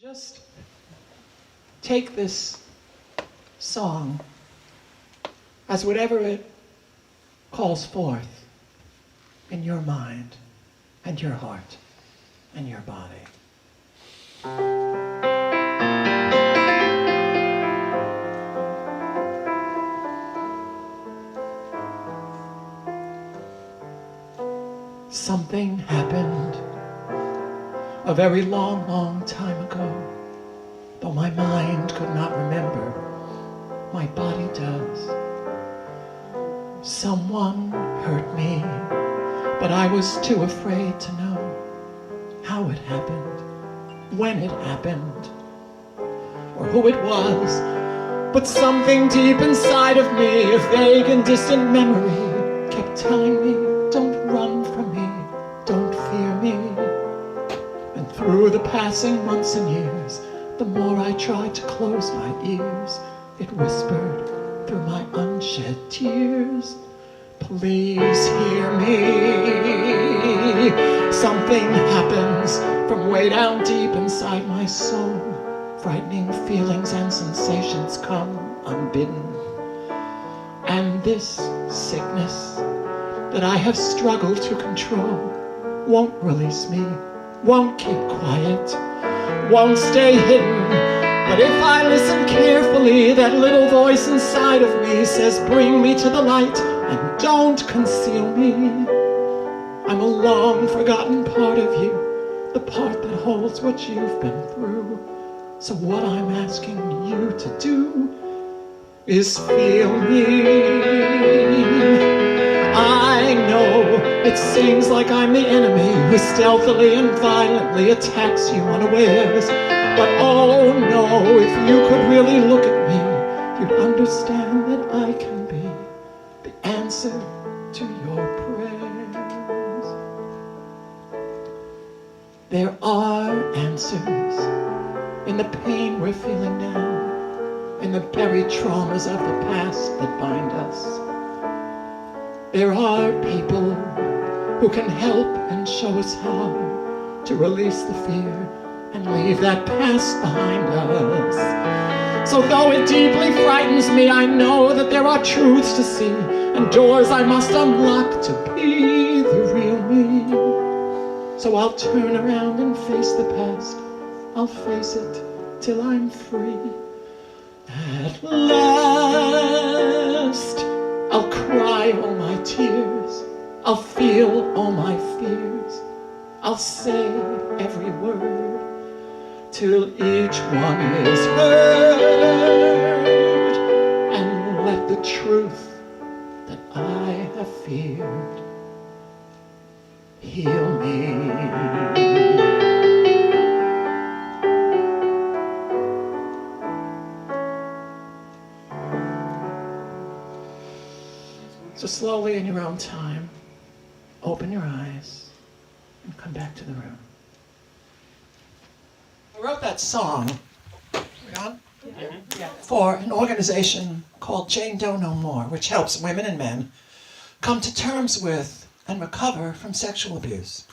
Just take this song as whatever it calls forth in your mind and your heart and your body. Something happened a very long, long time ago. Though my mind could not remember, my body does. Someone hurt me, but I was too afraid to know how it happened, when it happened, or who it was. But something deep inside of me, a vague and distant memory, kept telling me, don't run from me, don't fear me. And through the passing months and years, the more I tried to close my ears, it whispered through my unshed tears, please hear me. Something happens from way down deep inside my soul. Frightening feelings and sensations come unbidden. And this sickness that I have struggled to control won't release me, won't keep quiet, won't stay hidden. But if I listen carefully, that little voice inside of me says, bring me to the light and don't conceal me. I'm a long forgotten part of you, the part that holds what you've been through. So what I'm asking you to do is feel me. I know it seems like I'm the enemy who stealthily and violently attacks you unawares. But oh no, if you could really look at me, you'd understand that I can be the answer to your prayers. There are answers in the pain we're feeling now, in the buried traumas of the past that bind us. There are people who can help and show us how to release the fear and leave that past behind us. So though it deeply frightens me, I know that there are truths to see and doors I must unlock to be the real me. So I'll turn around and face the past. I'll face it till I'm free. At last, I'll cry all my tears. I'll feel all my fears. I'll say every word till each one is heard, and let the truth that I have feared heal me. So slowly in your own time, open your eyes and come back to the room. I wrote that song for an organization called Jane Doe No More, which helps women and men come to terms with and recover from sexual abuse.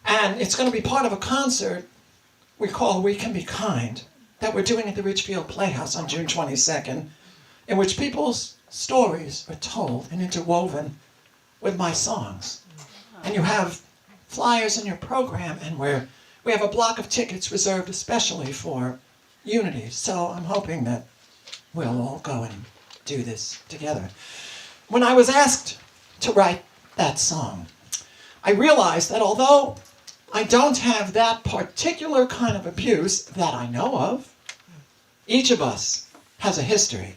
And it's going to be part of a concert we call We Can Be Kind, that we're doing at the Ridgefield Playhouse on June 22nd, in which people's stories are told and interwoven with my songs. And you have flyers in your program, and we have a block of tickets reserved especially for Unity. So I'm hoping that we'll all go and do this together. When I was asked to write that song, I realized that although I don't have that particular kind of abuse that I know of, each of us has a history.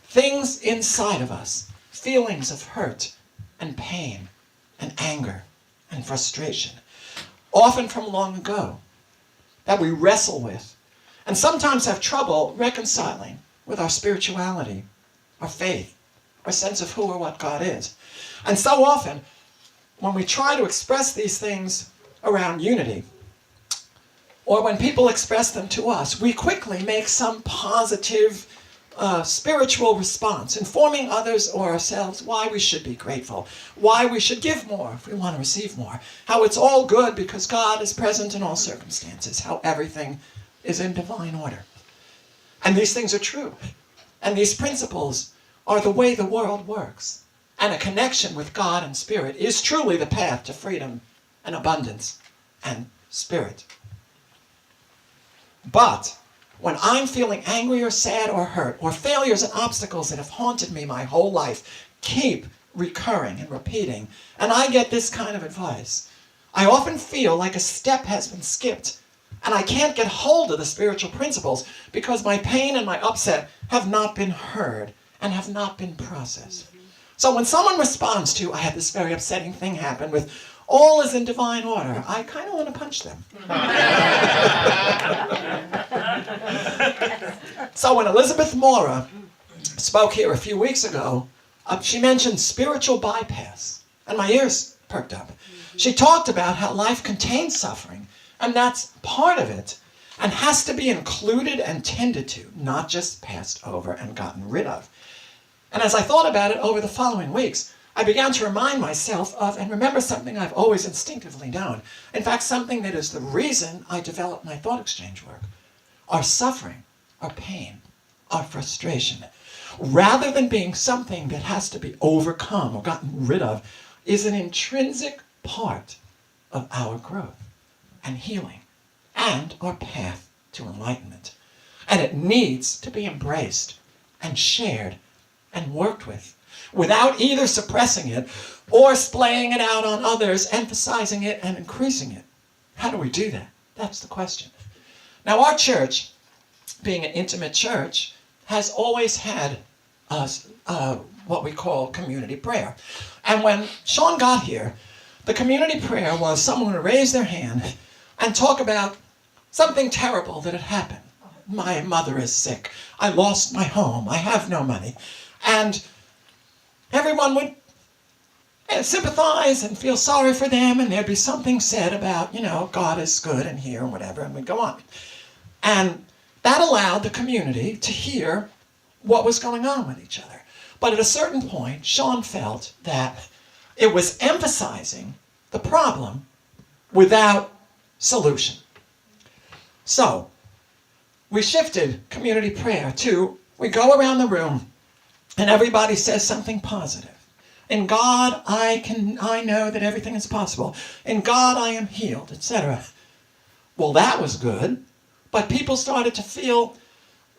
Things inside of us, feelings of hurt and pain and anger and frustration, often from long ago, that we wrestle with and sometimes have trouble reconciling with our spirituality, our faith, our sense of who or what God is. And so often, when we try to express these things around Unity, or when people express them to us, we quickly make some positive spiritual response, informing others or ourselves why we should be grateful, why we should give more if we want to receive more, how it's all good because God is present in all circumstances, how everything is in divine order. And these things are true. And these principles are the way the world works. And a connection with God and Spirit is truly the path to freedom and abundance and spirit. But when I'm feeling angry or sad or hurt, or failures and obstacles that have haunted me my whole life keep recurring and repeating, and I get this kind of advice, I often feel like a step has been skipped, and I can't get hold of the spiritual principles because my pain and my upset have not been heard and have not been processed. So when someone responds to, I had this very upsetting thing happen with, all is in divine order, I kind of want to punch them. So when Elizabeth Mora spoke here a few weeks ago, she mentioned spiritual bypass, and my ears perked up. She talked about how life contains suffering, and that's part of it, and has to be included and tended to, not just passed over and gotten rid of. And as I thought about it over the following weeks, I began to remind myself of and remember something I've always instinctively known. In fact, something that is the reason I developed my thought exchange work. Our suffering, our pain, our frustration, rather than being something that has to be overcome or gotten rid of, is an intrinsic part of our growth and healing and our path to enlightenment. And it needs to be embraced and shared and worked with, without either suppressing it or splaying it out on others, emphasizing it and increasing it. How do we do that? That's the question. Now, our church, being an intimate church, has always had what we call community prayer. And when Sean got here, the community prayer was someone would raise their hand and talk about something terrible that had happened. My mother is sick. I lost my home. I have no money. And everyone would sympathize and feel sorry for them, and there'd be something said about, God is good and here and whatever, and we'd go on. And that allowed the community to hear what was going on with each other. But at a certain point, Sean felt that it was emphasizing the problem without solution. So we shifted community prayer to, we go around the room and everybody says something positive. In God, I know that everything is possible. In God, I am healed, etc. Well, that was good, but people started to feel,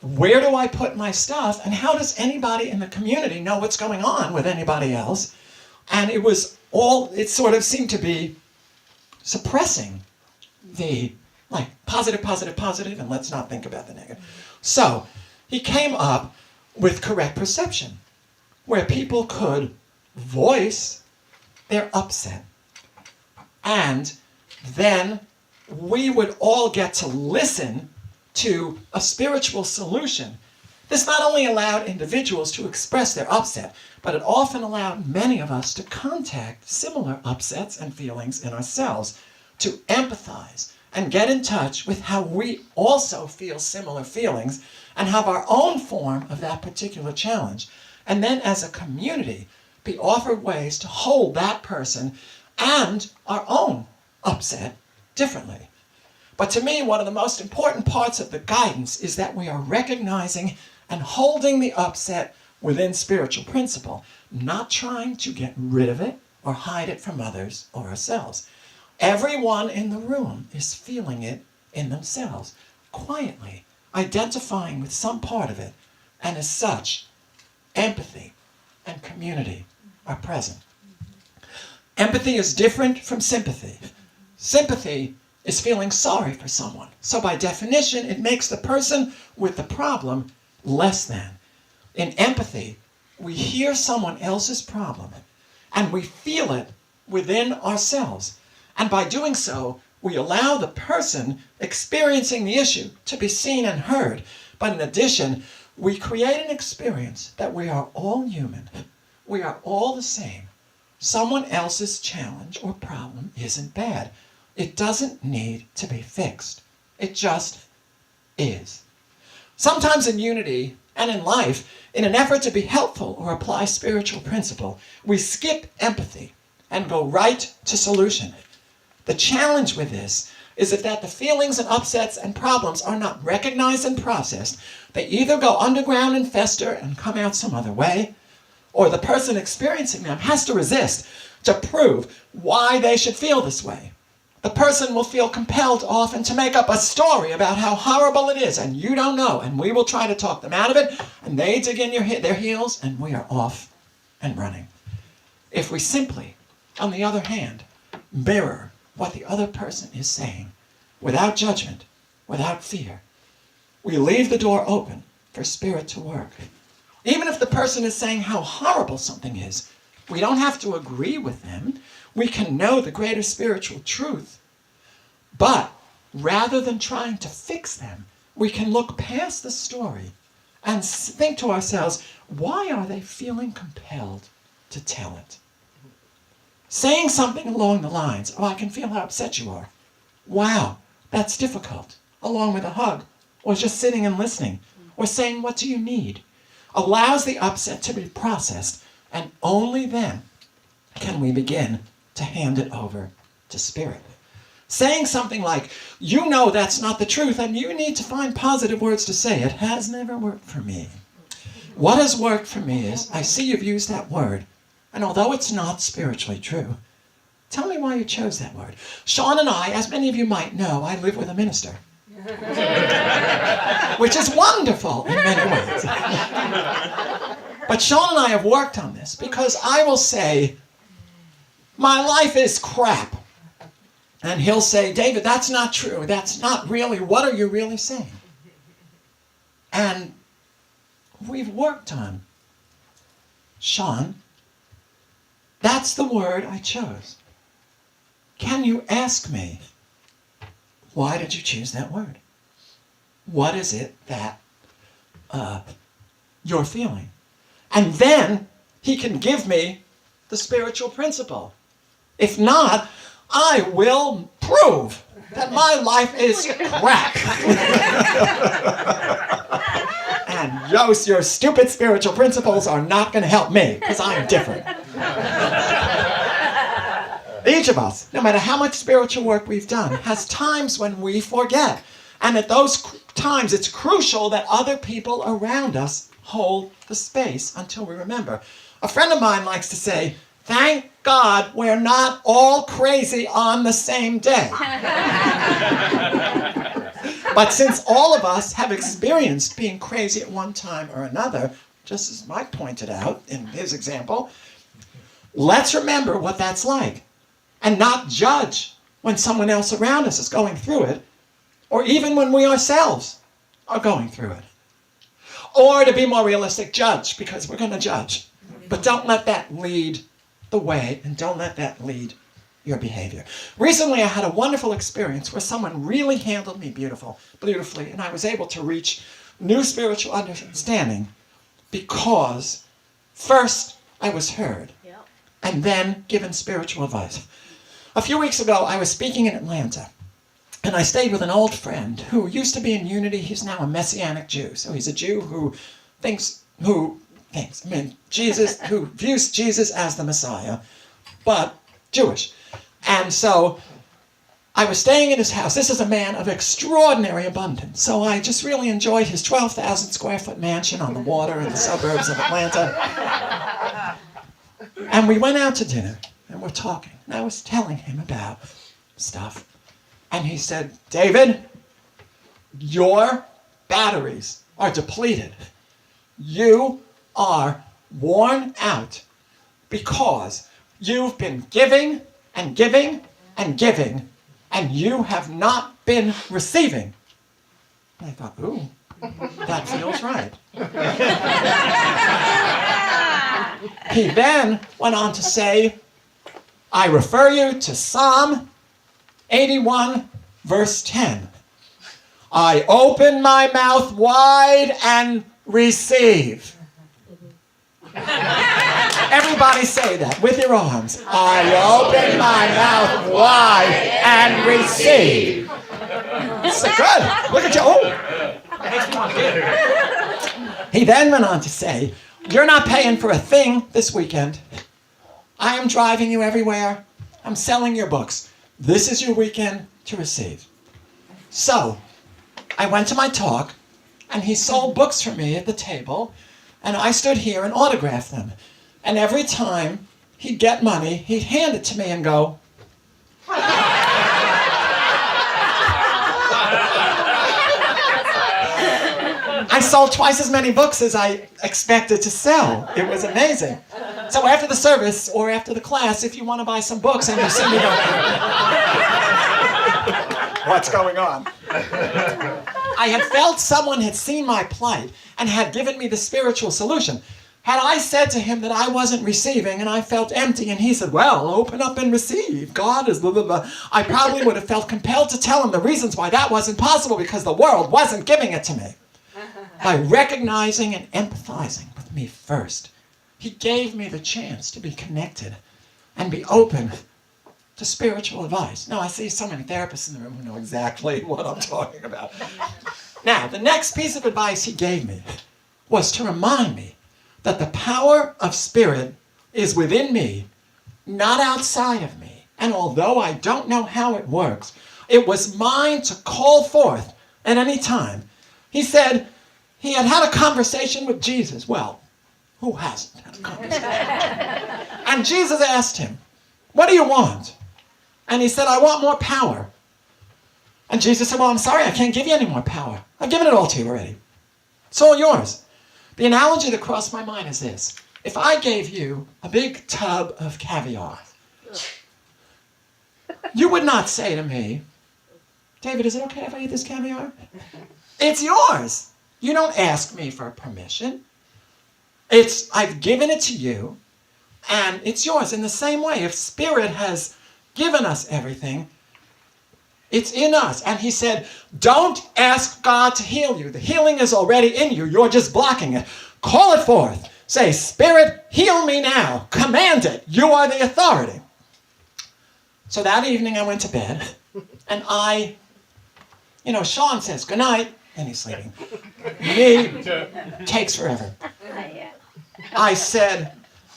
where do I put my stuff, and how does anybody in the community know what's going on with anybody else? And it sort of seemed to be suppressing the, positive, and let's not think about the negative. So he came up with correct perception, where people could voice their upset. And then we would all get to listen to a spiritual solution. This not only allowed individuals to express their upset, but it often allowed many of us to contact similar upsets and feelings in ourselves, to empathize and get in touch with how we also feel similar feelings and have our own form of that particular challenge. And then as a community, be offered ways to hold that person and our own upset differently. But to me, one of the most important parts of the guidance is that we are recognizing and holding the upset within spiritual principle, not trying to get rid of it or hide it from others or ourselves. Everyone in the room is feeling it in themselves, quietly, identifying with some part of it, and as such, empathy and community are present. Empathy is different from sympathy. Sympathy is feeling sorry for someone. So by definition, it makes the person with the problem less than. In empathy, we hear someone else's problem and we feel it within ourselves. And by doing so, we allow the person experiencing the issue to be seen and heard. But in addition, we create an experience that we are all human. We are all the same. Someone else's challenge or problem isn't bad. It doesn't need to be fixed. It just is. Sometimes in unity And in life, in an effort to be helpful or apply spiritual principle, we skip empathy and go right to solution. The challenge with this is that the feelings and upsets and problems are not recognized and processed. They either go underground and fester and come out some other way, or the person experiencing them has to resist to prove why they should feel this way. The person will feel compelled often to make up a story about how horrible it is, and you don't know, and we will try to talk them out of it, and they dig in their heels, and we are off and running. If we simply, on the other hand, mirror what the other person is saying, without judgment, without fear, we leave the door open for spirit to work. Even if the person is saying how horrible something is, we don't have to agree with them. We can know the greater spiritual truth. But rather than trying to fix them, we can look past the story and think to ourselves, why are they feeling compelled to tell it? Saying something along the lines, oh, I can feel how upset you are. Wow, that's difficult. Along with a hug, or just sitting and listening, or saying, what do you need? Allows the upset to be processed, and only then can we begin to hand it over to spirit. Saying something like, you know that's not the truth, and you need to find positive words to say it, has never worked for me. What has worked for me is, I see you've used that word, and although it's not spiritually true, tell me why you chose that word. Sean and I, as many of you might know, I live with a minister. Which is wonderful in many ways. But Sean and I have worked on this because I will say, my life is crap. And he'll say, David, that's not true. That's not really, what are you really saying? And we've worked on, Sean, that's the word I chose. Can you ask me, why did you choose that word? What is it that you're feeling? And then he can give me the spiritual principle. If not, I will prove that my life is crap. And your stupid spiritual principles are not going to help me, because I am different. Each of us, no matter how much spiritual work we've done, has times when we forget. And at those times, it's crucial that other people around us hold the space until we remember. A friend of mine likes to say, thank God we're not all crazy on the same day. But since all of us have experienced being crazy at one time or another, just as Mike pointed out in his example, let's remember what that's like and not judge when someone else around us is going through it, or even when we ourselves are going through it. Or to be more realistic, judge, because we're going to judge. But don't let that lead the way, and don't let that lead your behavior. Recently, I had a wonderful experience where someone really handled me beautifully, and I was able to reach new spiritual understanding because first I was heard, and then given spiritual advice. A few weeks ago, I was speaking in Atlanta, and I stayed with an old friend who used to be in Unity. He's now a Messianic Jew. So he's a Jew who views Jesus as the Messiah, but Jewish. And so I was staying in his house. This is a man of extraordinary abundance. So I just really enjoyed his 12,000 square foot mansion on the water in the suburbs of Atlanta. And we went out to dinner, and we're talking. And I was telling him about stuff. And he said, David, your batteries are depleted. You are worn out because you've been giving and giving and giving, and you have not been receiving. And I thought, ooh, that feels right. He then went on to say, I refer you to Psalm 81, verse 10. I open my mouth wide and receive. Everybody say that with your arms. I open my mouth wide and receive. So good. Look at you. Oh. That makes me want to get it. He then went on to say, you're not paying for a thing this weekend. I am driving you everywhere. I'm selling your books. This is your weekend to receive. So I went to my talk, and he sold books for me at the table, and I stood here and autographed them. And every time he'd get money, he'd hand it to me and go, I sold twice as many books as I expected to sell. It was amazing. So after the service or after the class, if you want to buy some books and you see me go, what's going on? I had felt someone had seen my plight and had given me the spiritual solution. Had I said to him that I wasn't receiving and I felt empty and he said, well, open up and receive. God is blah, blah, blah. I probably would have felt compelled to tell him the reasons why that wasn't possible because the world wasn't giving it to me. By recognizing and empathizing with me first, he gave me the chance to be connected and be open to spiritual advice. Now, I see so many therapists in the room who know exactly what I'm talking about. Now, the next piece of advice he gave me was to remind me that the power of spirit is within me, not outside of me. And although I don't know how it works, it was mine to call forth at any time. He said he had had a conversation with Jesus. Well, who hasn't had a conversation? And Jesus asked him, what do you want? And he said, I want more power. And Jesus said, well, I'm sorry, I can't give you any more power. I've given it all to you already. It's all yours. The analogy that crossed my mind is this. If I gave you a big tub of caviar, you would not say to me, David, is it okay if I eat this caviar? It's yours. You don't ask me for permission. I've given it to you, and it's yours. In the same way, if Spirit has given us everything, it's in us. And he said, don't ask God to heal you. The healing is already in you. You're just blocking it. Call it forth. Say, Spirit, heal me now. Command it. You are the authority. So that evening I went to bed, and Sean says, good night, and he's sleeping. Me takes forever. I said,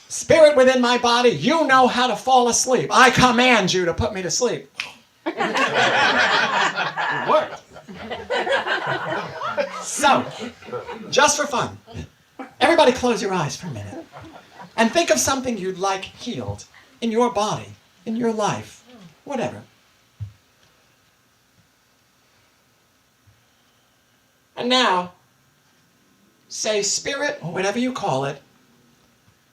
Spirit within my body, you know how to fall asleep. I command you to put me to sleep. It worked. So, just for fun, everybody close your eyes for a minute and think of something you'd like healed in your body, in your life, whatever. And now, say, Spirit, or whatever you call it,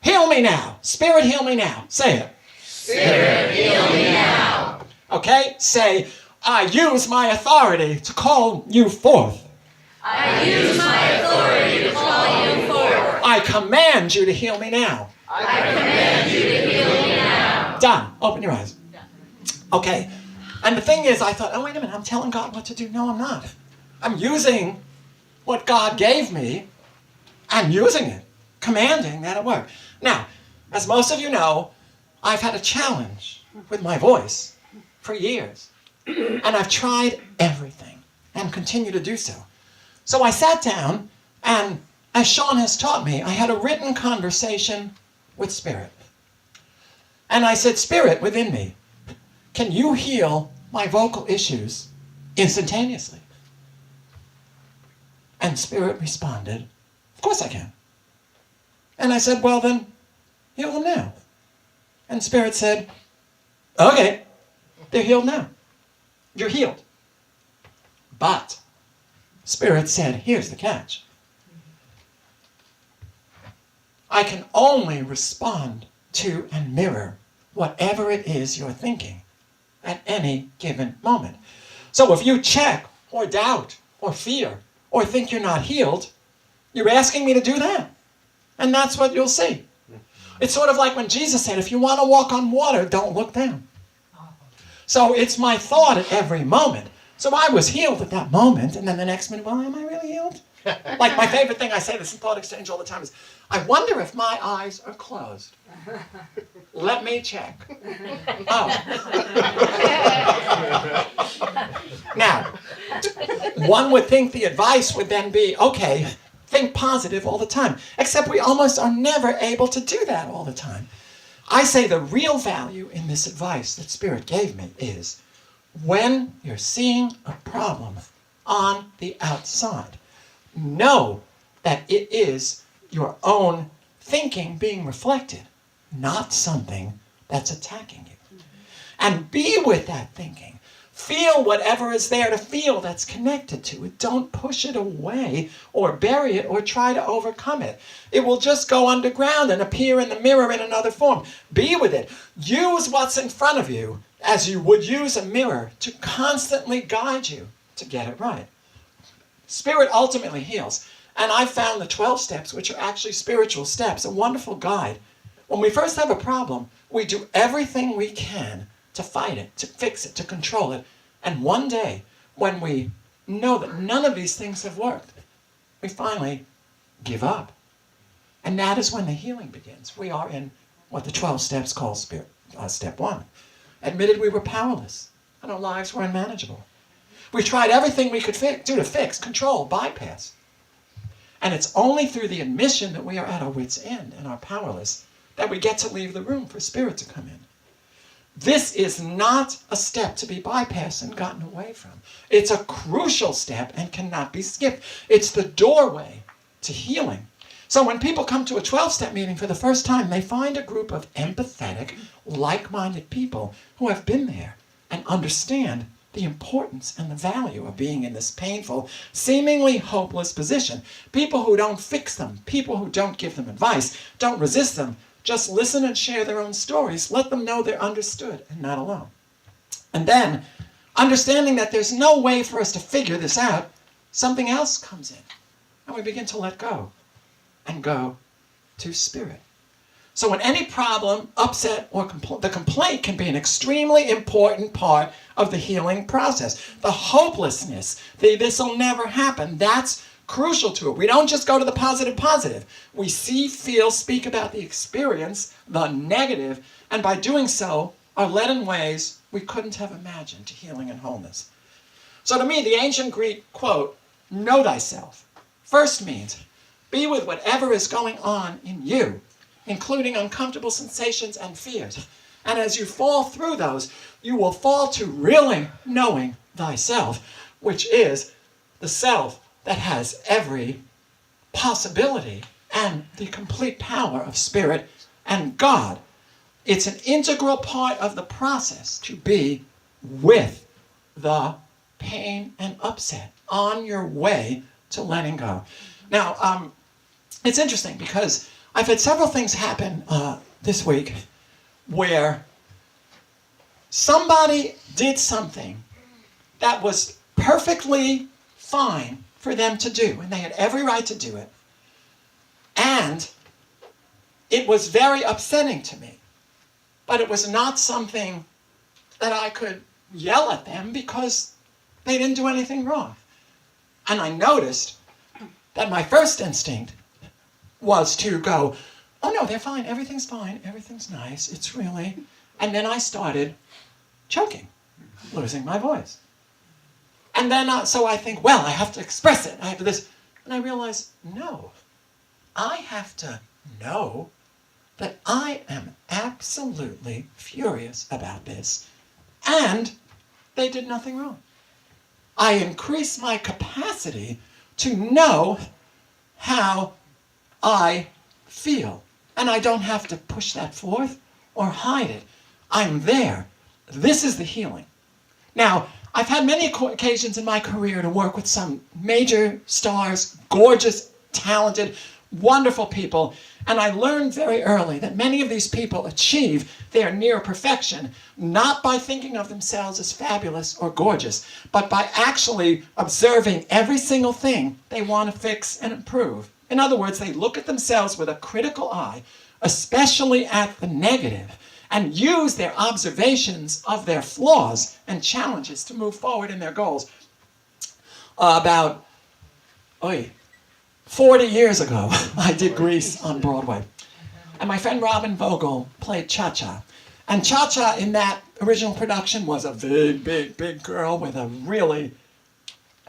heal me now. Spirit, heal me now. Say it. Spirit, heal me now. Okay? Say, I use my authority to call you forth. I use my authority to call you forth. I command you to heal me now. I command you to heal me now. Done. Open your eyes. Okay. And the thing is, I thought, oh, wait a minute, I'm telling God what to do. No, I'm not. I'm using what God gave me. I'm using it, commanding that it work. Now, as most of you know, I've had a challenge with my voice for years. And I've tried everything and continue to do so. So I sat down, and as Sean has taught me, I had a written conversation with Spirit. And I said, Spirit within me, can you heal my vocal issues instantaneously? And Spirit responded, of course I can. And I said, well then, heal them now. And Spirit said, okay, they're healed now. You're healed. But Spirit said, here's the catch. I can only respond to and mirror whatever it is you're thinking at any given moment. So if you check or doubt or fear or think you're not healed, you're asking me to do that. And that's what you'll see. It's sort of like when Jesus said, if you want to walk on water, don't look down. So it's my thought at every moment. So I was healed at that moment, and then the next minute, well, am I really healed? Like my favorite thing, I say this in thought exchange all the time, is, I wonder if my eyes are closed. Let me check. Oh. Now, one would think the advice would then be, okay, think positive all the time. Except we almost are never able to do that all the time. I say the real value in this advice that Spirit gave me is when you're seeing a problem on the outside, know that it is your own thinking being reflected, not something that's attacking you. And be with that thinking. Feel whatever is there to feel that's connected to it. Don't push it away or bury it or try to overcome it. It will just go underground and appear in the mirror in another form. Be with it. Use what's in front of you as you would use a mirror to constantly guide you to get it right. Spirit ultimately heals. And I found the 12 steps, which are actually spiritual steps, a wonderful guide. When we first have a problem, we do everything we can to fight it, to fix it, to control it. And one day, when we know that none of these things have worked, we finally give up. And that is when the healing begins. We are in what the 12 steps call step 1. Admitted we were powerless, and our lives were unmanageable. We tried everything we could do to fix, control, bypass. And it's only through the admission that we are at our wits' end and are powerless that we get to leave the room for Spirit to come in. This is not a step to be bypassed and gotten away from. It's a crucial step and cannot be skipped. It's the doorway to healing. So when people come to a 12-step meeting for the first time, they find a group of empathetic, like-minded people who have been there and understand the importance and the value of being in this painful, seemingly hopeless position. People who don't fix them, people who don't give them advice, don't resist them, just listen and share their own stories. Let them know they're understood and not alone. And then, understanding that there's no way for us to figure this out, something else comes in. And we begin to let go and go to Spirit. So when any problem, upset, or the complaint can be an extremely important part of the healing process. The hopelessness, this'll never happen, that's crucial to it. We don't just go to the positive. We see, feel, speak about the experience, the negative, and by doing so, are led in ways we couldn't have imagined to healing and wholeness. So to me, the ancient Greek quote, know thyself, first means be with whatever is going on in you, including uncomfortable sensations and fears. And as you fall through those, you will fall to really knowing thyself, which is the self that has every possibility and the complete power of Spirit and God. It's an integral part of the process to be with the pain and upset on your way to letting go. Now, it's interesting because I've had several things happen this week where somebody did something that was perfectly fine for them to do, and they had every right to do it. And it was very upsetting to me. But it was not something that I could yell at them because they didn't do anything wrong. And I noticed that my first instinct was to go, oh no, they're fine, everything's nice, it's really... And then I started choking, losing my voice. And then, so I think, well, I have to express it. I have to this. And I realize, no. I have to know that I am absolutely furious about this. And they did nothing wrong. I increase my capacity to know how I feel. And I don't have to push that forth or hide it. I'm there. This is the healing. Now, I've had many occasions in my career to work with some major stars, gorgeous, talented, wonderful people, and I learned very early that many of these people achieve their near perfection not by thinking of themselves as fabulous or gorgeous, but by actually observing every single thing they want to fix and improve. In other words, they look at themselves with a critical eye, especially at the negative, and use their observations of their flaws and challenges to move forward in their goals. About 40 years ago, I did Grease on Broadway. And my friend Robin Vogel played Cha-Cha. And Cha-Cha in that original production was a big girl with a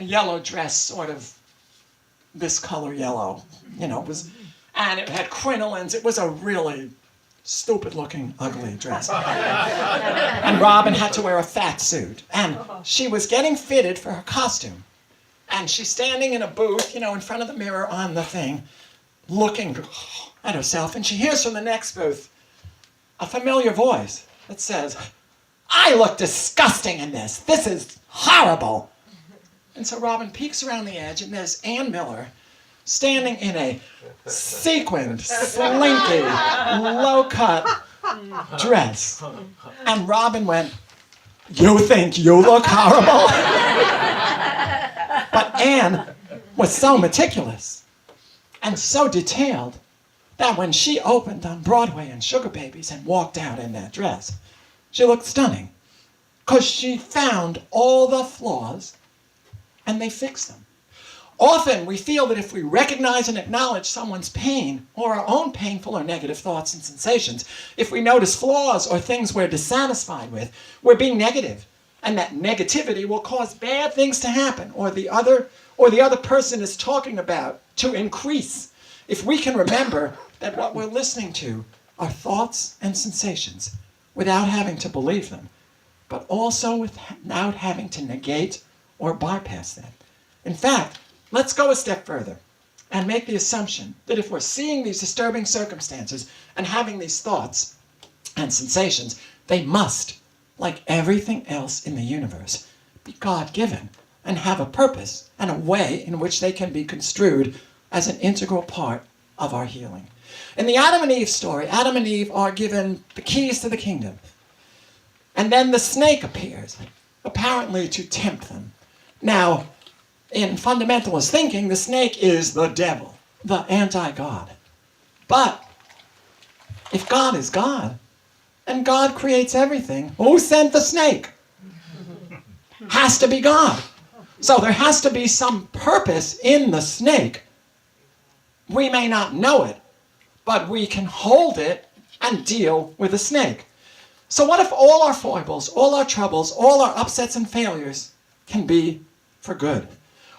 yellow dress sort of this color yellow. And it had crinolines. It was a really stupid-looking, ugly dress. And Robin had to wear a fat suit. And she was getting fitted for her costume. And she's standing in a booth, in front of the mirror on the thing, looking at herself. And she hears from the next booth a familiar voice that says, "I look disgusting in this. This is horrible." And so Robin peeks around the edge, and there's Ann Miller standing in a sequined, slinky, low-cut dress. And Robin went, "You think you look horrible?" But Anne was so meticulous and so detailed that when she opened on Broadway in Sugar Babies and walked out in that dress, she looked stunning because she found all the flaws and they fixed them. Often we feel that if we recognize and acknowledge someone's pain or our own painful or negative thoughts and sensations, if we notice flaws or things we're dissatisfied with, we're being negative, and that negativity will cause bad things to happen or the other person is talking about to increase. If we can remember that what we're listening to are thoughts and sensations without having to believe them, but also without having to negate or bypass them. In fact, let's go a step further and make the assumption that if we're seeing these disturbing circumstances and having these thoughts and sensations, they must, like everything else in the universe, be God-given and have a purpose and a way in which they can be construed as an integral part of our healing. In the Adam and Eve story, Adam and Eve are given the keys to the kingdom. And then the snake appears, apparently to tempt them. Now, in fundamentalist thinking, the snake is the devil, the anti-God. But if God is God, and God creates everything, who sent the snake? Has to be God. So there has to be some purpose in the snake. We may not know it, but we can hold it and deal with the snake. So what if all our foibles, all our troubles, all our upsets and failures can be for good?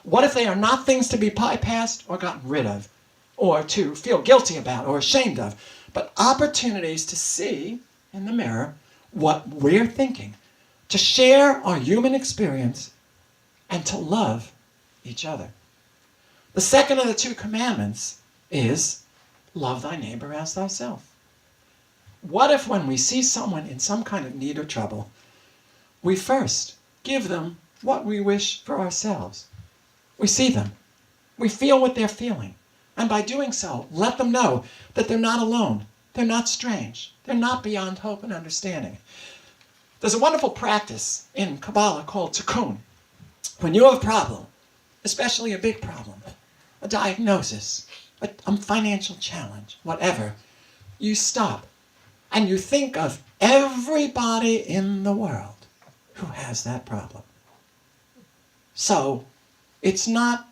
What if they are not things to be bypassed or gotten rid of, or to feel guilty about or ashamed of, but opportunities to see in the mirror what we're thinking, to share our human experience, and to love each other? The second of the two commandments is love thy neighbor as thyself. What if when we see someone in some kind of need or trouble, we first give them what we wish for ourselves? We see them. We feel what they're feeling. And by doing so, let them know that they're not alone. They're not strange. They're not beyond hope and understanding. There's a wonderful practice in Kabbalah called tikkun. When you have a problem, especially a big problem, a diagnosis, a financial challenge, whatever, you stop and you think of everybody in the world who has that problem. So, it's not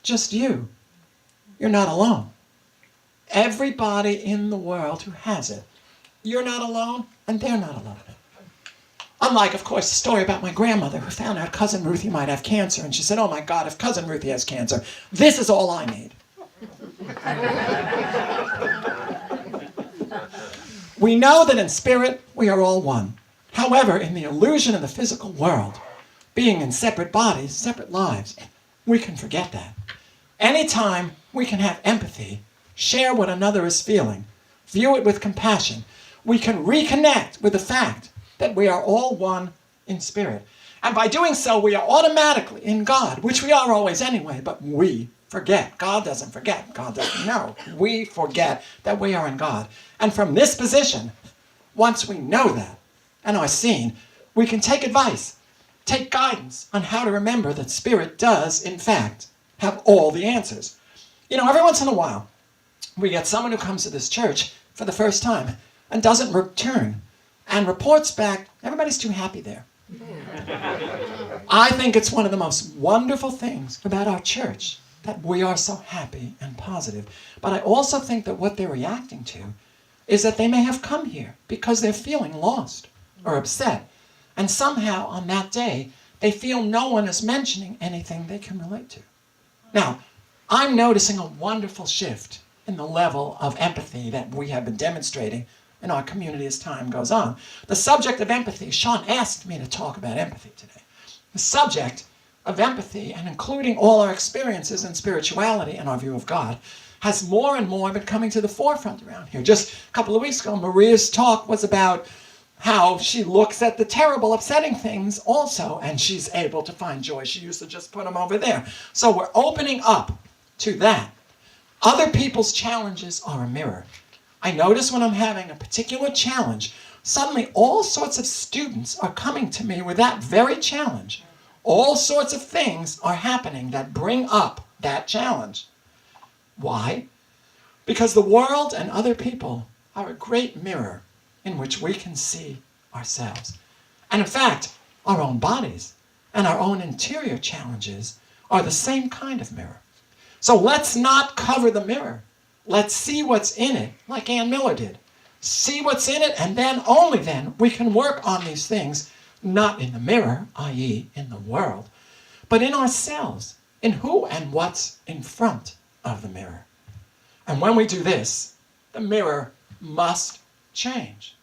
just you. You're not alone. Everybody in the world who has it. You're not alone, and they're not alone. Unlike, of course, the story about my grandmother who found out Cousin Ruthie might have cancer, and she said, "Oh my God, if Cousin Ruthie has cancer, this is all I need." We know that in spirit, we are all one. However, in the illusion of the physical world, being in separate bodies, separate lives, we can forget that. Anytime we can have empathy, share what another is feeling, view it with compassion, we can reconnect with the fact that we are all one in spirit. And by doing so, we are automatically in God, which we are always anyway, but we forget. God doesn't forget. God doesn't know. We forget that we are in God. And from this position, once we know that and are seen, we can take advice, take guidance on how to remember that Spirit does, in fact, have all the answers. Every once in a while, we get someone who comes to this church for the first time and doesn't return and reports back, everybody's too happy there. I think it's one of the most wonderful things about our church that we are so happy and positive. But I also think that what they're reacting to is that they may have come here because they're feeling lost or upset. And somehow on that day, they feel no one is mentioning anything they can relate to. Now, I'm noticing a wonderful shift in the level of empathy that we have been demonstrating in our community as time goes on. The subject of empathy, Sean asked me to talk about empathy today. The subject of empathy, and including all our experiences in spirituality and our view of God, has more and more been coming to the forefront around here. Just a couple of weeks ago, Maria's talk was about how she looks at the terrible, upsetting things also, and she's able to find joy. She used to just put them over there. So we're opening up to that. Other people's challenges are a mirror. I notice when I'm having a particular challenge, suddenly all sorts of students are coming to me with that very challenge. All sorts of things are happening that bring up that challenge. Why? Because the world and other people are a great mirror in which we can see ourselves. And in fact, our own bodies and our own interior challenges are the same kind of mirror. So let's not cover the mirror. Let's see what's in it, like Ann Miller did. See what's in it, and then, only then, we can work on these things, not in the mirror, i.e. in the world, but in ourselves, in who and what's in front of the mirror. And when we do this, the mirror must change.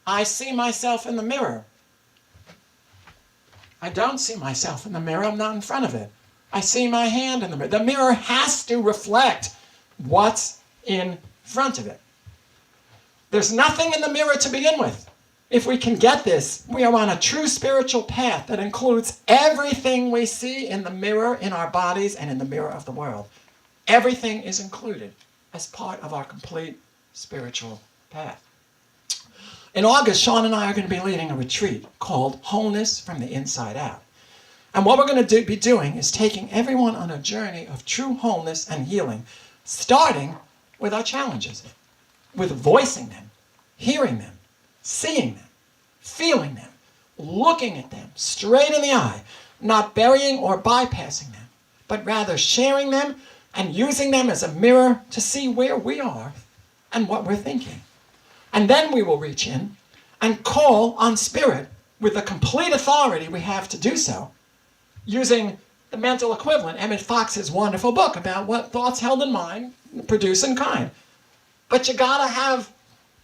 I see myself in the mirror. I don't see myself in the mirror. I'm not in front of it. I see my hand in the mirror. The mirror has to reflect what's in front of it. There's nothing in the mirror to begin with. If we can get this, we are on a true spiritual path that includes everything we see in the mirror in our bodies and in the mirror of the world. Everything is included as part of our complete spiritual path. In August, Sean and I are going to be leading a retreat called Wholeness from the Inside Out. And what we're going to be doing is taking everyone on a journey of true wholeness and healing, starting with our challenges, with voicing them, hearing them, seeing them, feeling them, looking at them straight in the eye, not burying or bypassing them, but rather sharing them and using them as a mirror to see where we are and what we're thinking. And then we will reach in and call on Spirit with the complete authority we have to do so, using the mental equivalent, Emmett Fox's wonderful book about what thoughts held in mind produce in kind. But you gotta have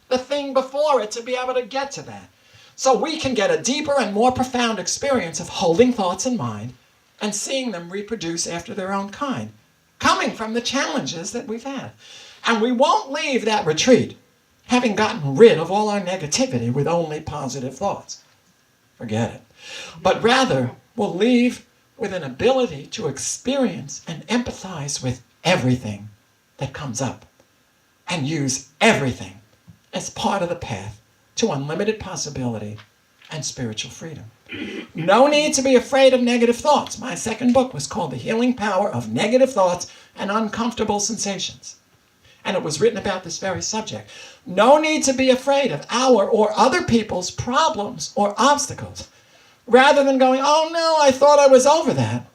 the thing before it to be able to get to that. So we can get a deeper and more profound experience of holding thoughts in mind and seeing them reproduce after their own kind, coming from the challenges that we've had. And we won't leave that retreat having gotten rid of all our negativity with only positive thoughts. Forget it. But rather, we'll leave with an ability to experience and empathize with everything that comes up and use everything as part of the path to unlimited possibility and spiritual freedom. No need to be afraid of negative thoughts. My second book was called The Healing Power of Negative Thoughts and Uncomfortable Sensations. And it was written about this very subject. No need to be afraid of our or other people's problems or obstacles. Rather than going, oh no, I thought I was over that,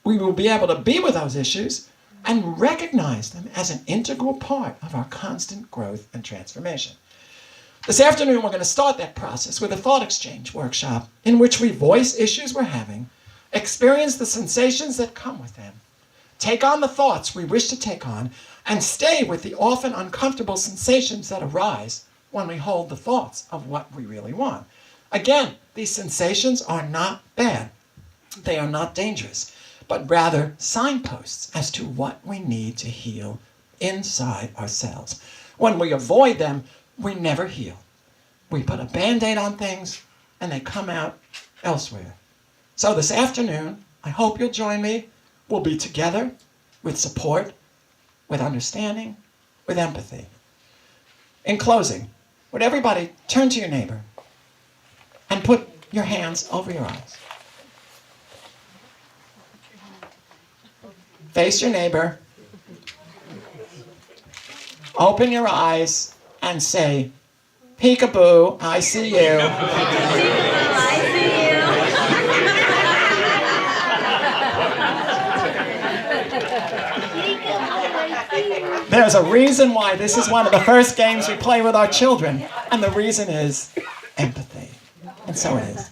we will be able to be with those issues and recognize them as an integral part of our constant growth and transformation. This afternoon, we're going to start that process with a thought exchange workshop in which we voice issues we're having, experience the sensations that come with them, take on the thoughts we wish to take on, and stay with the often uncomfortable sensations that arise when we hold the thoughts of what we really want. Again, these sensations are not bad. They are not dangerous, but rather signposts as to what we need to heal inside ourselves. When we avoid them, we never heal. We put a Band-Aid on things, and they come out elsewhere. So this afternoon, I hope you'll join me. We'll be together with support, with understanding, with empathy. In closing, would everybody turn to your neighbor and put your hands over your eyes. Face your neighbor. Open your eyes and say, peekaboo, I see you. There's a reason why this is one of the first games we play with our children, and the reason is empathy. And so it is.